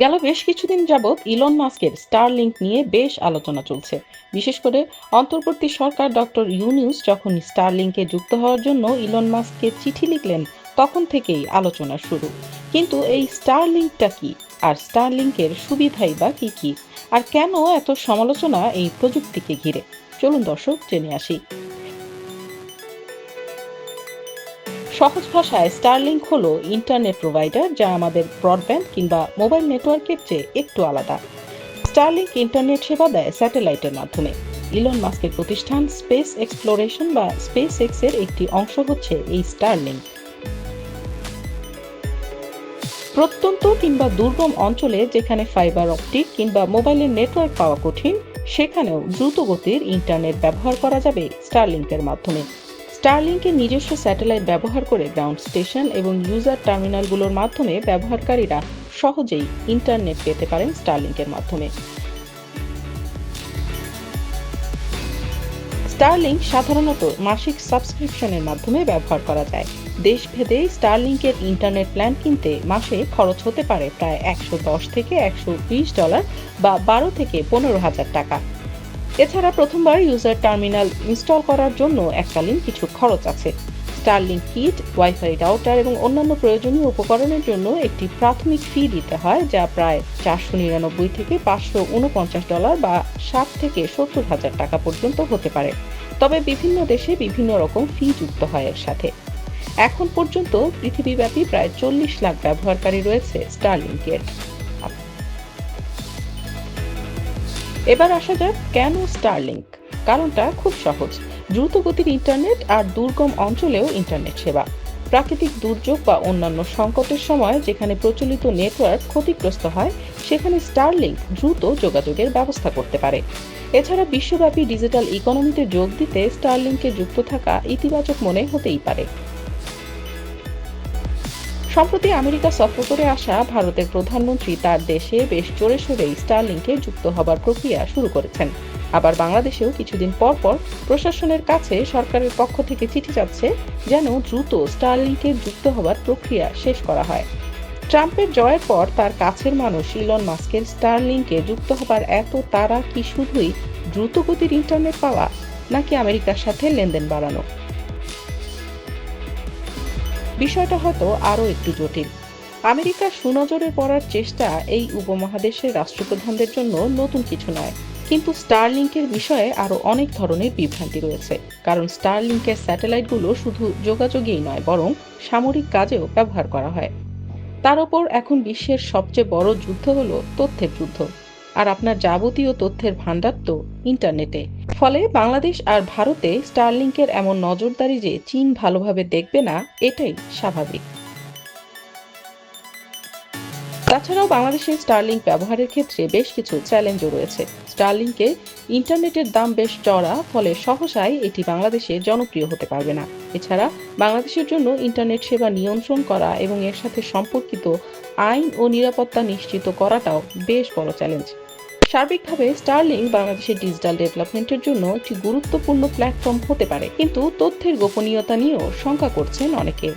গেল বেশ কিছুদিন যাবৎ ইলন মাস্কের স্টারলিংক নিয়ে বেশ আলোচনা চলছে। বিশেষ করে অন্তর্বর্তী সরকার ডক্টর ইউনূস যখন স্টারলিংকে যুক্ত হওয়ার জন্য ইলন মাস্ককে চিঠি লিখলেন, তখন থেকেই আলোচনা শুরু। কিন্তু এই স্টারলিংকটা কি, আর স্টারলিংকের সুবিধাই বা কি কি, আর কেন এত সমালোচনা এই প্রযুক্তিকে ঘিরে? চলুন দর্শক জেনে আসি। সহজ ভাষায় স্টারলিংক হলো ইন্টারনেট প্রোভাইডার, যা আমাদের ব্রডব্যান্ড কিংবা মোবাইল নেটওয়ার্কের চেয়ে একটু আলাদা। স্টারলিংক ইন্টারনেট সেবা দেয় স্যাটেলাইটের মাধ্যমে। ইলন মাস্কের প্রতিষ্ঠান স্পেস এক্সপ্লোরেশন বা স্পেস এক্স এর একটি অংশ হচ্ছে এই স্টারলিংক। প্রত্যন্ত কিংবা দুর্গম অঞ্চলে যেখানে ফাইবার অপটিক কিংবা মোবাইলের নেটওয়ার্ক পাওয়া কঠিন, সেখানেও দ্রুত গতির ইন্টারনেট ব্যবহার করা যাবে স্টারলিংকের মাধ্যমে। স্টারলিংকের নিজস্ব স্যাটেলাইট ব্যবহার করে গ্রাউন্ড স্টেশন এবং ইউজার টার্মিনালগুলোর মাধ্যমে ব্যবহারকারীরা সহজেই ইন্টারনেট পেতে পারেন স্টারলিংকের মাধ্যমে। স্টারলিংক সাধারণত মাসিক সাবস্ক্রিপশনের মাধ্যমে ব্যবহার করা যায়। দেশভেদে স্টারলিংকের ইন্টারনেট প্ল্যান কিনতে মাসে খরচ হতে পারে প্রায় $110 থেকে $120 বা 12 থেকে 15,000 টাকা। এছাড়া প্রথমবার ইউজার টার্মিনাল ইনস্টল করার জন্য এককালীন কিছু খরচ আছে। স্টারলিংক কিট, ওয়াইফাই রাউটার এবং অন্যান্য প্রয়োজনীয় উপকরণের জন্য একটি প্রাথমিক ফি দিতে হয়, যা প্রায় $499 থেকে $549 বা 60 থেকে 70,000 টাকা পর্যন্ত হতে পারে। তবে বিভিন্ন দেশে বিভিন্ন রকম ফি যুক্ত হয় এর সাথে। এখন পর্যন্ত পৃথিবীব্যাপী প্রায় 40 লাখ ব্যবহারকারী রয়েছে স্টারলিংকের। এবার আসা যাক কেন স্টারলিংক। কারণটা খুব সহজ: দ্রুত গতির ইন্টারনেট আর দুর্গম অঞ্চলেও ইন্টারনেট সেবা। প্রাকৃতিক দুর্যোগ বা অন্যান্য সংকটের সময় যেখানে প্রচলিত নেটওয়ার্ক ক্ষতিগ্রস্ত হয়, সেখানে স্টারলিংক দ্রুত যোগাযোগের ব্যবস্থা করতে পারে। এছাড়া বিশ্বব্যাপী ডিজিটাল ইকোনমিতে যোগ দিতে স্টারলিংকে যুক্ত থাকা ইতিবাচক মনে হতেই পারে। সম্প্রতি আমেরিকা সফর করে আসা ভারতের প্রধানমন্ত্রী তার দেশে বেশ জোরে সোরেই স্টারলিংকে যুক্ত হবার প্রক্রিয়া শুরু করেছেন। আবার বাংলাদেশেও কিছুদিন পর পর প্রশাসনের কাছে সরকারের পক্ষ থেকে চিঠি যাচ্ছে, যেন দ্রুত স্টারলিংকে যুক্ত হবার প্রক্রিয়া শেষ করা হয়। ট্রাম্পের জয়ের পর তার কাছের মানুষ ইলন মাস্কের স্টারলিংকে যুক্ত হবার এত তাড়া কি শুধুই দ্রুতগতির ইন্টারনেট পাওয়া, নাকি আমেরিকার সাথে লেনদেন বাড়ানো? বিষয়টা হয়তো আরও একটু জটিল। আমেরিকার সুনজরে পড়ার চেষ্টা এই উপমহাদেশের রাষ্ট্রপ্রধানদের জন্য নতুন কিছু নয়। কিন্তু স্টারলিংকের বিষয়ে আরও অনেক ধরনের বিভ্রান্তি রয়েছে। কারণ স্টারলিংকের স্যাটেলাইটগুলো শুধু যোগাযোগেই নয়, বরং সামরিক কাজেও ব্যবহার করা হয়। তার ওপর এখন বিশ্বের সবচেয়ে বড় যুদ্ধ হলো তথ্যের যুদ্ধ। আর আপনার যাবতীয় তথ্যের ভান্ডার তো ইন্টারনেটে। ফলে বাংলাদেশ আর ভারতে স্টারলিংকের এমন নজরদারি যে চীন ভালোভাবে দেখবে না, এটাই স্বাভাবিক। তাছাড়াও বাংলাদেশে স্টারলিংক ব্যবহারের ক্ষেত্রে বেশ কিছু চ্যালেঞ্জও রয়েছে। স্টারলিংকে ইন্টারনেটের দাম বেশ চড়া, ফলে সহসাই এটি বাংলাদেশে জনপ্রিয় হতে পারবে না। এছাড়া বাংলাদেশের জন্য ইন্টারনেট সেবা নিয়ন্ত্রণ করা এবং এর সাথে সম্পর্কিত আইন ও নিরাপত্তা নিশ্চিত করাটাও বেশ বড় চ্যালেঞ্জ। সার্বিকভাবে স্টারলিংক বাংলাদেশের ডিজিটাল ডেভেলপমেন্টের জন্য একটি গুরুত্বপূর্ণ প্ল্যাটফর্ম হতে পারে, কিন্তু তথ্যের গোপনীয়তা নিয়েও শঙ্কা করছেন অনেকে।